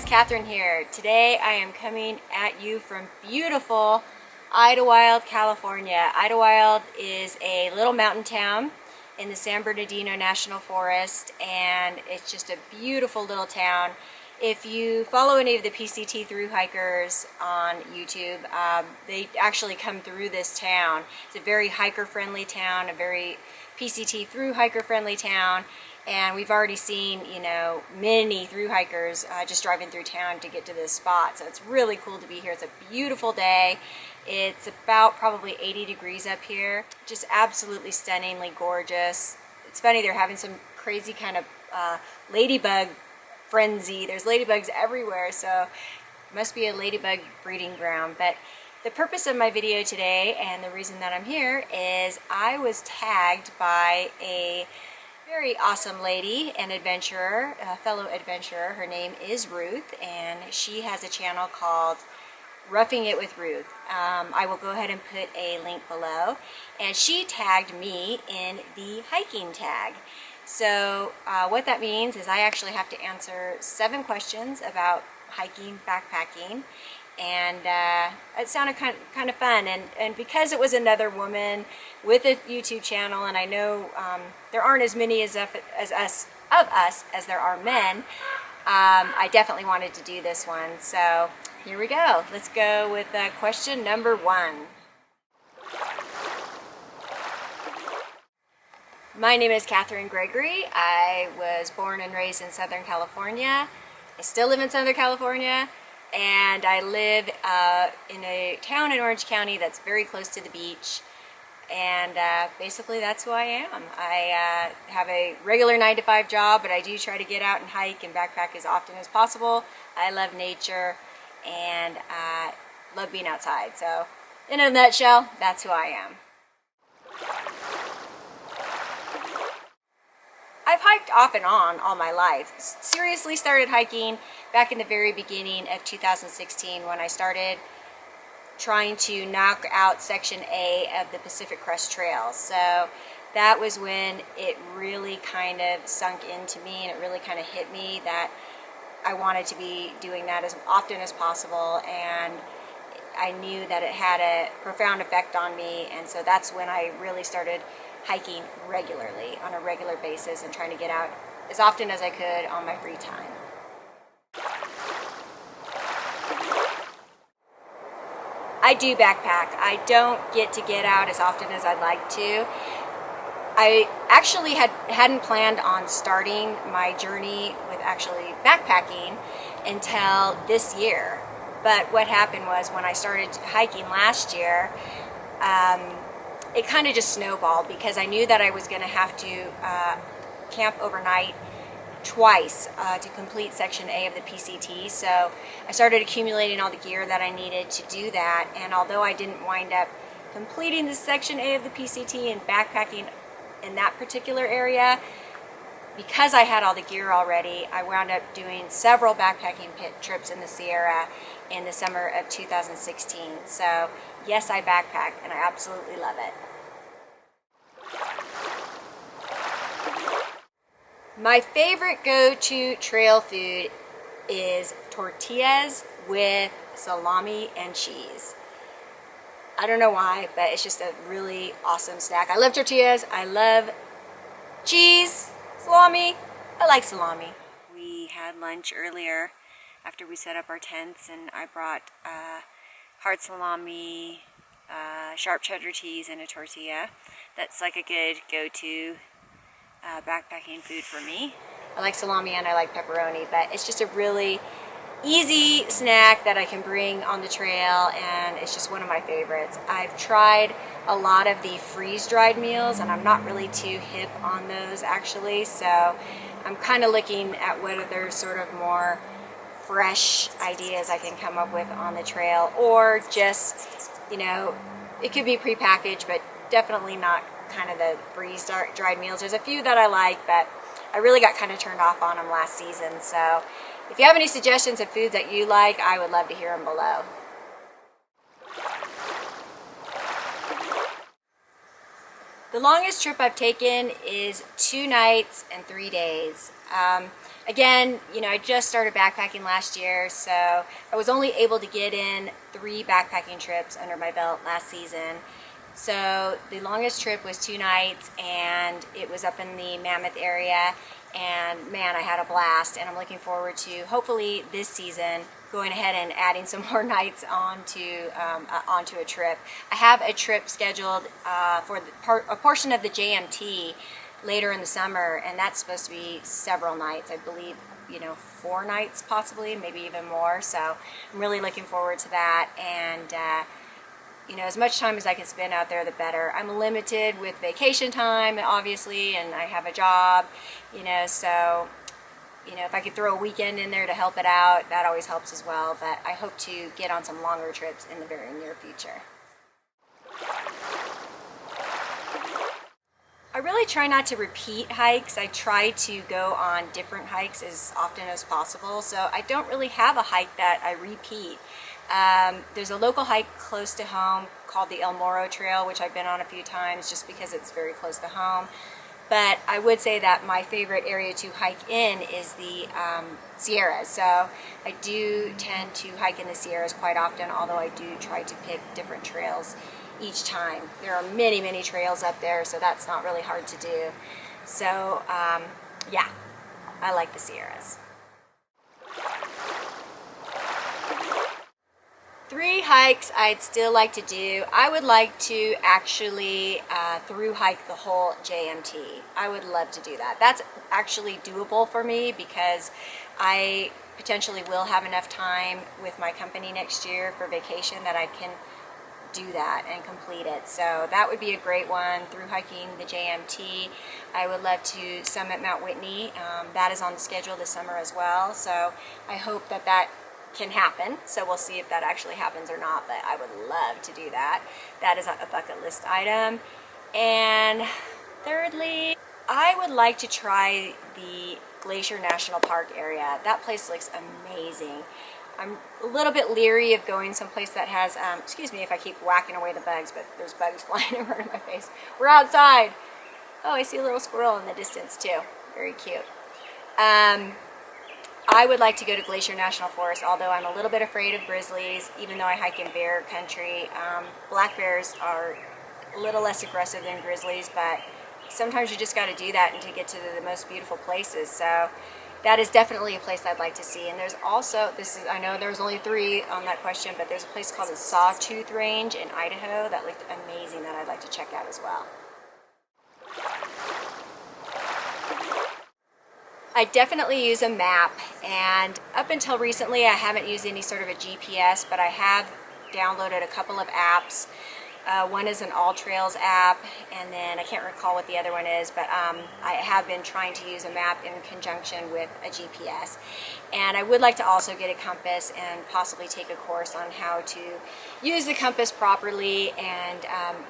Catherine here. Today I am coming at you from beautiful Idyllwild, California. Idyllwild is a little mountain town in the San Bernardino National Forest, and it's just a beautiful little town. If you follow any of the PCT Thru-Hikers on YouTube, they actually come through this town. It's a very hiker-friendly town, a very PCT Thru-Hiker friendly town, and we've already seen, many Thru-Hikers just driving through town to get to this spot. So it's really cool to be here. It's a beautiful day. It's about probably 80 degrees up here. Just absolutely stunningly gorgeous. It's funny, they're having some crazy kind of ladybug frenzy. There's ladybugs everywhere, so it must be a ladybug breeding ground. But the purpose of my video today, and the reason that I'm here, is I was tagged by a very awesome lady, an adventurer, a fellow adventurer. Her name is Ruth, and she has a channel called Roughing It With Ruth. I will go ahead and put a link below. And she tagged me in the hiking tag. So what that means is I actually have to answer 7 questions about hiking, backpacking, and it sounded kind of fun. And because it was another woman with a YouTube channel, and I know there aren't as many of us as there are men, I definitely wanted to do this one. So here we go. Let's go with question number 1. My name is Catherine Gregory. I was born and raised in Southern California. I still live in Southern California, and I live in a town in Orange County that's very close to the beach. And basically that's who I am. I have a regular 9-to-5 job, but I do try to get out and hike and backpack as often as possible. I love nature and love being outside. So in a nutshell, that's who I am. I've hiked off and on all my life. Seriously started hiking back in the very beginning of 2016 when I started trying to knock out Section A of the Pacific Crest Trail. So that was when it really kind of sunk into me, and it really kind of hit me that I wanted to be doing that as often as possible, and I knew that it had a profound effect on me, and so that's when I really started hiking regularly, on a regular basis, and trying to get out as often as I could on my free time. I do backpack. I don't get out as often as I'd like to. I actually hadn't planned on starting my journey with actually backpacking until this year. But what happened was, when I started hiking last year, it kind of just snowballed, because I knew that I was going to have to camp overnight twice to complete Section A of the PCT. So I started accumulating all the gear that I needed to do that, and although I didn't wind up completing the Section A of the PCT and backpacking in that particular area, because I had all the gear already, I wound up doing several backpacking trips in the Sierra in the summer of 2016. So yes, I backpack, and I absolutely love it. My favorite go-to trail food is tortillas with salami and cheese. I don't know why, but it's just a really awesome snack. I love tortillas. I love cheese, salami. I like salami. We had lunch earlier after we set up our tents, and I brought hard salami, sharp cheddar cheese, and a tortilla. That's like a good go-to backpacking food for me. I like salami and I like pepperoni, but it's just a really easy snack that I can bring on the trail, and it's just one of my favorites. I've tried a lot of the freeze-dried meals, and I'm not really too hip on those actually, so I'm kind of looking at what other sort of more fresh ideas I can come up with on the trail, or just, it could be prepackaged, but definitely not kind of the freeze-dried meals. There's a few that I like, but I really got kind of turned off on them last season. So if you have any suggestions of foods that you like, I would love to hear them below. The longest trip I've taken is 2 nights and 3 days. Again, I just started backpacking last year, so I was only able to get in 3 backpacking trips under my belt last season. So the longest trip was 2 nights, and it was up in the Mammoth area, and man, I had a blast, and I'm looking forward to hopefully this season going ahead and adding some more nights onto a trip. I have a trip scheduled for a portion of the JMT later in the summer, and that's supposed to be several nights. I believe 4 nights possibly, maybe even more. So I'm really looking forward to that, and as much time as I can spend out there, the better. I'm limited with vacation time, obviously, and I have a job, so if I could throw a weekend in there to help it out, that always helps as well. But I hope to get on some longer trips in the very near future. I really try not to repeat hikes. I try to go on different hikes as often as possible, so I don't really have a hike that I repeat. There's a local hike close to home called the El Morro Trail, which I've been on a few times just because it's very close to home. But I would say that my favorite area to hike in is the Sierras. So I do tend to hike in the Sierras quite often, although I do try to pick different trails each time. There are many, many trails up there, so that's not really hard to do. So yeah, I like the Sierras. 3 hikes I'd still like to do. I would like to actually thru-hike the whole JMT. I would love to do that. That's actually doable for me because I potentially will have enough time with my company next year for vacation that I can do that and complete it. So that would be a great one, thru-hiking the JMT. I would love to summit Mount Whitney. That is on the schedule this summer as well. So I hope that can happen. So we'll see if that actually happens or not, but I would love to do that. That is a bucket list item. And thirdly, I would like to try the Glacier National Park area. That place looks amazing. I'm a little bit leery of going someplace that has, excuse me if I keep whacking away the bugs, but there's bugs flying over in my face. We're outside. Oh, I see a little squirrel in the distance too. Very cute. I would like to go to Glacier National Forest, although I'm a little bit afraid of grizzlies, even though I hike in bear country. Black bears are a little less aggressive than grizzlies, but sometimes you just got to do that and to get to the most beautiful places. So that is definitely a place I'd like to see. And there's also, I know there's only 3 on that question, but there's a place called the Sawtooth Range in Idaho that looked amazing that I'd like to check out as well. I definitely use a map, and up until recently I haven't used any sort of a GPS, but I have downloaded a couple of apps. One is an All Trails app, and then I can't recall what the other one is, but I have been trying to use a map in conjunction with a GPS. And I would like to also get a compass and possibly take a course on how to use the compass properly and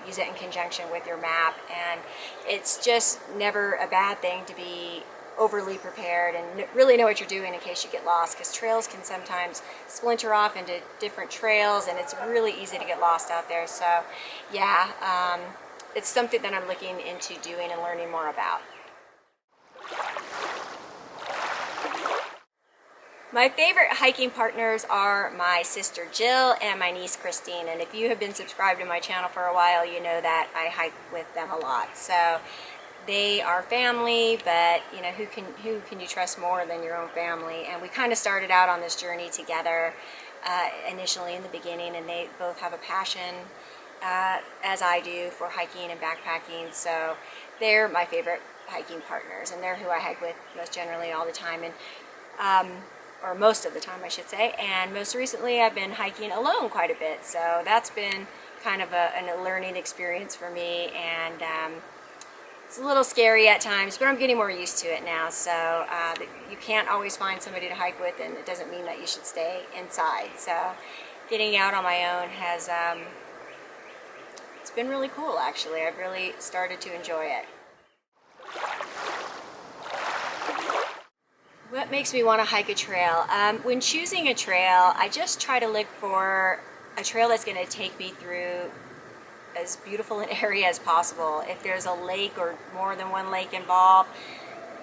use it in conjunction with your map. And it's just never a bad thing to be overly prepared and really know what you're doing in case you get lost, because trails can sometimes splinter off into different trails and it's really easy to get lost out there. So yeah, it's something that I'm looking into doing and learning more about. My favorite hiking partners are my sister Jill and my niece Christine, and if you have been subscribed to my channel for a while, you know that I hike with them a lot. So they are family, but who can you trust more than your own family? And we kind of started out on this journey together initially in the beginning, and they both have a passion, as I do, for hiking and backpacking. So they're my favorite hiking partners, and they're who I hike with most generally all the time, and or most of the time I should say. And most recently I've been hiking alone quite a bit, so that's been kind of a learning experience for me, and it's a little scary at times, but I'm getting more used to it now. So you can't always find somebody to hike with, and it doesn't mean that you should stay inside. So getting out on my own has, it's been really cool actually. I've really started to enjoy it. What makes me want to hike a trail? When choosing a trail, I just try to look for a trail that's going to take me through as beautiful an area as possible. If there's a lake or more than one lake involved,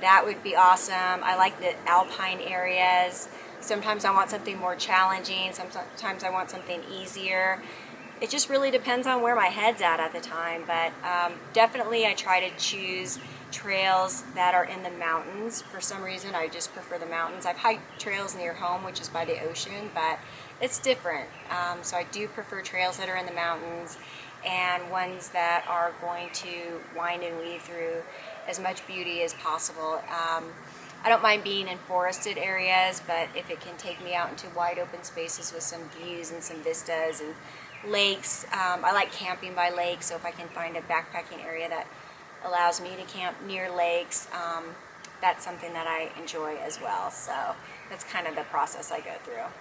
that would be awesome. I like the alpine areas. Sometimes I want something more challenging. Sometimes I want something easier. It just really depends on where my head's at the time. But definitely I try to choose trails that are in the mountains. For some reason, I just prefer the mountains. I've hiked trails near home, which is by the ocean, but it's different. So I do prefer trails that are in the mountains and ones that are going to wind and weave through as much beauty as possible. I don't mind being in forested areas, but if it can take me out into wide open spaces with some views and some vistas and lakes, I like camping by lakes, so if I can find a backpacking area that allows me to camp near lakes, that's something that I enjoy as well. So that's kind of the process I go through.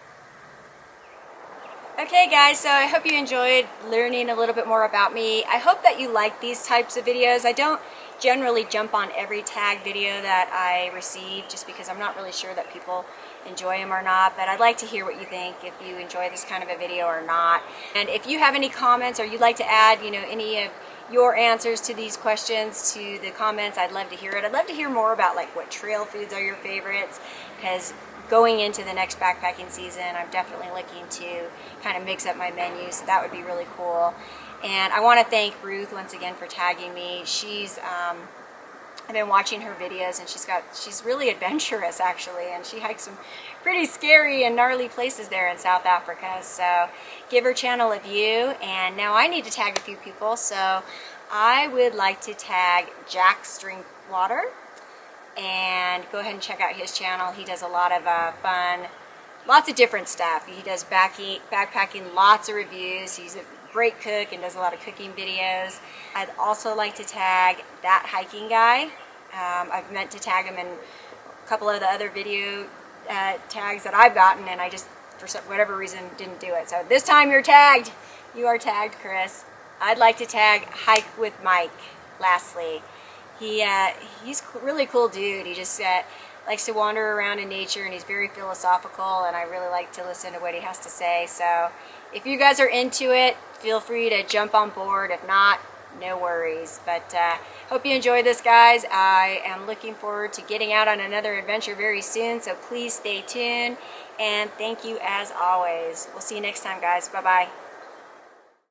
Okay guys, so I hope you enjoyed learning a little bit more about me. I hope that you like these types of videos. I don't generally jump on every tag video that I receive just because I'm not really sure that people enjoy them or not, but I'd like to hear what you think, if you enjoy this kind of a video or not. And if you have any comments or you'd like to add, any of your answers to these questions to the comments, I'd love to hear it. I'd love to hear more about like what trail foods are your favorites, because going into the next backpacking season, I'm definitely looking to kind of mix up my menu, so that would be really cool. And I want to thank Ruth once again for tagging me. I've been watching her videos, and she's really adventurous actually, and she hikes some pretty scary and gnarly places there in South Africa. So give her channel a view. And now I need to tag a few people, so I would like to tag Jaxx Drinkwater, and go ahead and check out his channel. He does a lot of fun, lots of different stuff. He does backpacking, lots of reviews. He's a great cook and does a lot of cooking videos. I'd also like to tag That Hiking Guy. I've meant to tag him in a couple of the other video tags that I've gotten, and I just, for whatever reason, didn't do it. So this time you're tagged. You are tagged, Chris. I'd like to tag Hike with Mike, lastly. He's a really cool dude. He just likes to wander around in nature, and he's very philosophical, and I really like to listen to what he has to say. So if you guys are into it, feel free to jump on board. If not, no worries. But hope you enjoyed this, guys. I am looking forward to getting out on another adventure very soon, so please stay tuned, and thank you as always. We'll see you next time, guys. Bye-bye.